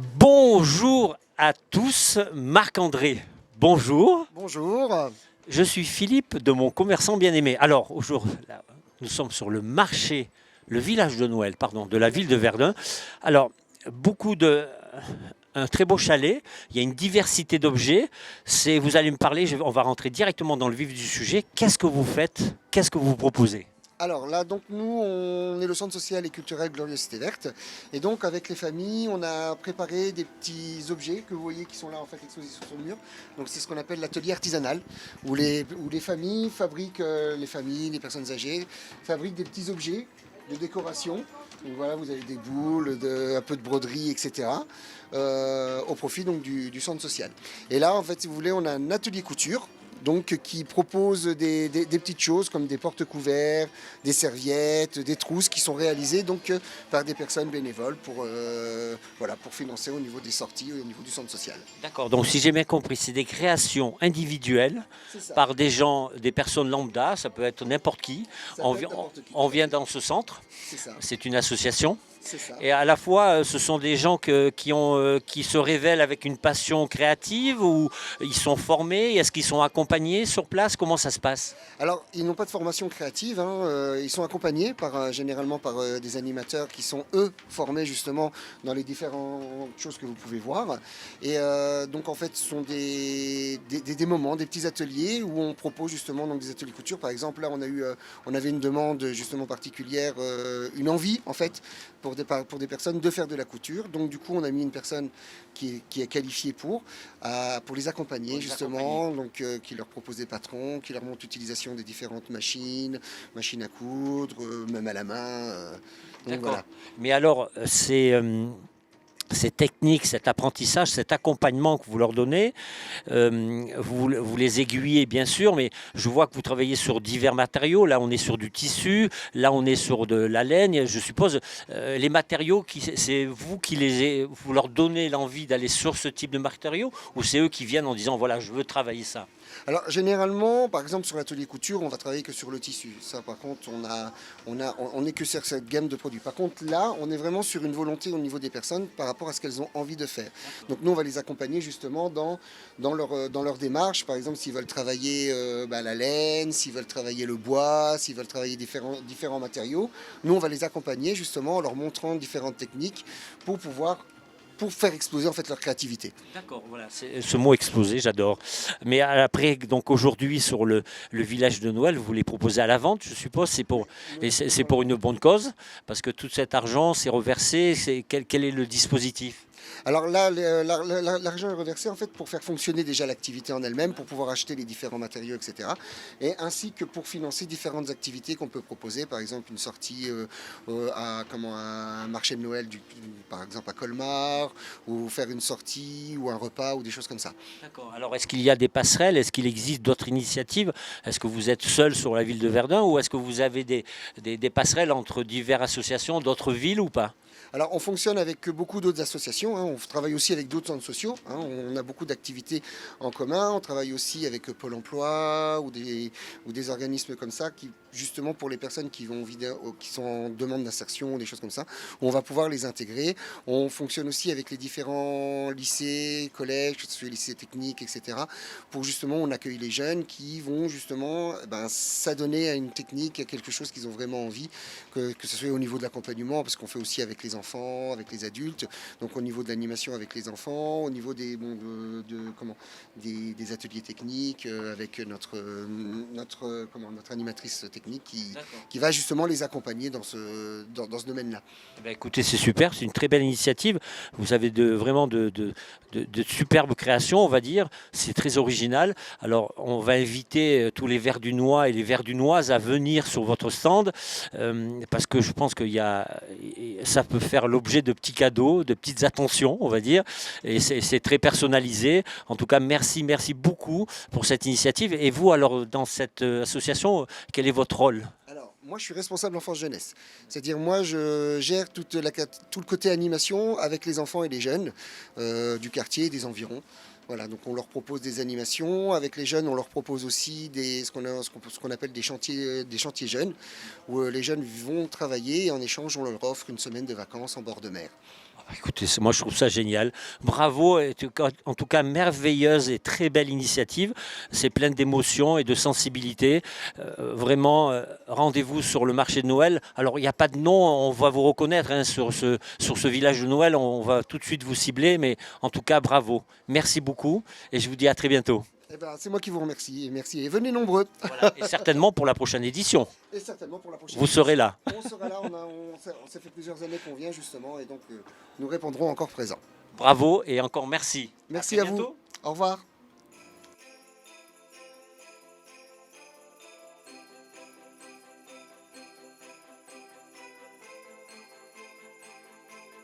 Bonjour à tous, Marc-André, bonjour. Bonjour. Je suis Philippe de Mon Commerçant Bien-Aimé. Alors, aujourd'hui, nous sommes sur le marché, le village de Noël, pardon, de la ville de Verdun. Alors, beaucoup de... Un très beau chalet, il y a une diversité d'objets. Vous allez me parler, on va rentrer directement dans le vif du sujet. Qu'est-ce que vous faites? Qu'est-ce que vous proposez? Alors là, donc nous, on est le centre social et culturel Glorieuse Cité Verte. Et donc, avec les familles, on a préparé des petits objets que vous voyez qui sont là, en fait, exposés sur le mur. Donc, c'est ce qu'on appelle l'atelier artisanal, où les familles fabriquent, les familles, les personnes âgées, fabriquent des petits objets de décoration. Donc voilà, vous avez des boules, un peu de broderie, etc. Au profit donc du centre social. Et là, en fait, si vous voulez, on a un atelier couture. Donc, qui propose des petites choses comme des porte-couverts, des serviettes, des trousses qui sont réalisées donc, par des personnes bénévoles pour financer au niveau des sorties et au niveau du centre social. D'accord, donc si j'ai bien compris, c'est des créations individuelles C'est ça. par des gens, des personnes lambda, ça peut être n'importe qui. Ça On, peut vi- être n'importe qui. on vient dans ce centre, C'est ça. c'est une association. C'est ça. Et à la fois, ce sont des gens qui se révèlent avec une passion créative ou ils sont formés, est-ce qu'ils sont accompagnés sur place? Comment ça se passe? Alors, ils n'ont pas de formation créative, hein, ils sont accompagnés généralement par des animateurs qui sont, eux, formés justement dans les différentes choses que vous pouvez voir. Et donc, en fait, ce sont des moments, des petits ateliers où on propose justement donc, des ateliers couture. Par exemple, là, on avait une demande justement particulière, une envie, en fait, pour des personnes de faire de la couture. Donc, du coup, on a mis une personne qui est qualifiée pour les accompagner, justement, donc qui leur propose des patrons, qui leur montre l'utilisation des différentes machines à coudre, même à la main. Donc D'accord. voilà. Mais alors, ces techniques, cet apprentissage, cet accompagnement que vous leur donnez, vous les aiguillez bien sûr, mais je vois que vous travaillez sur divers matériaux. Là, on est sur du tissu, là, on est sur de la laine. Je suppose les matériaux, c'est vous vous leur donnez l'envie d'aller sur ce type de matériaux, ou c'est eux qui viennent en disant voilà, je veux travailler ça. Alors généralement, par exemple sur l'atelier couture, on va travailler que sur le tissu. Ça, par contre, on n'est que sur cette gamme de produits. Par contre, là, on est vraiment sur une volonté au niveau des personnes par rapport à ce qu'elles ont envie de faire. Donc nous, on va les accompagner justement dans leur démarche. Par exemple, s'ils veulent travailler la laine, s'ils veulent travailler le bois, s'ils veulent travailler différents matériaux, nous, on va les accompagner justement en leur montrant différentes techniques pour faire exploser en fait leur créativité. D'accord, voilà, ce mot explosé, j'adore. Mais après, donc aujourd'hui, sur le village de Noël, vous les proposez à la vente, je suppose, c'est pour une bonne cause, parce que tout cet argent, c'est reversé, quel est le dispositif? Alors là, l'argent est reversé en fait pour faire fonctionner déjà l'activité en elle-même, pour pouvoir acheter les différents matériaux, etc. Et ainsi que pour financer différentes activités qu'on peut proposer, par exemple une sortie à un marché de Noël, par exemple à Colmar, ou faire une sortie ou un repas ou des choses comme ça. D'accord. Alors, est-ce qu'il y a des passerelles? Est-ce qu'il existe d'autres initiatives? Est-ce que vous êtes seul sur la ville de Verdun ou est-ce que vous avez des passerelles entre diverses associations d'autres villes ou pas? Alors, on fonctionne avec beaucoup d'autres associations, hein. On travaille aussi avec d'autres centres sociaux, hein. On a beaucoup d'activités en commun. On travaille aussi avec Pôle emploi ou des organismes comme ça, justement pour les personnes qui sont en demande d'insertion, des choses comme ça, où on va pouvoir les intégrer. On fonctionne aussi avec les différents lycées, collèges, que ce soit les lycées techniques, etc. Pour justement, on accueille les jeunes qui vont justement s'adonner à une technique, à quelque chose qu'ils ont vraiment envie, que ce soit au niveau de l'accompagnement, parce qu'on fait aussi avec les enfants, avec les adultes, donc au niveau de l'animation avec les enfants, au niveau des ateliers techniques, avec notre animatrice technique qui va justement les accompagner dans ce domaine-là. Eh ben, écoutez, c'est super, c'est une très belle initiative. Vous avez vraiment de superbes créations, on va dire. C'est très original. Alors, on va inviter tous les Verdunois et les Verdunoises à venir sur votre stand parce que je pense que ça peut faire l'objet de petits cadeaux, de petites attentions, on va dire. Et c'est très personnalisé. En tout cas, merci beaucoup pour cette initiative. Et vous, alors, dans cette association, quel est votre rôle? Alors, moi, je suis responsable enfance jeunesse. C'est-à-dire, moi, je gère tout le côté animation avec les enfants et les jeunes du quartier et des environs. Voilà, donc on leur propose des animations. Avec les jeunes, on leur propose aussi ce qu'on appelle des chantiers jeunes, où les jeunes vont travailler et en échange, on leur offre une semaine de vacances en bord de mer. Écoutez, moi je trouve ça génial. Bravo, en tout cas merveilleuse et très belle initiative. C'est plein d'émotions et de sensibilité. Vraiment, rendez-vous sur le marché de Noël. Alors il n'y a pas de nom, on va vous reconnaître hein, sur ce village de Noël. On va tout de suite vous cibler, mais en tout cas bravo. Merci beaucoup et je vous dis à très bientôt. Eh ben, c'est moi qui vous remercie. Merci. Et venez nombreux. Voilà. Et certainement pour la prochaine édition. Et certainement pour la prochaine. Vous serez là. On sera là. On s'est fait plusieurs années qu'on vient justement, et donc nous répondrons encore présents. Bravo et encore merci. Merci à vous. Bientôt. Au revoir.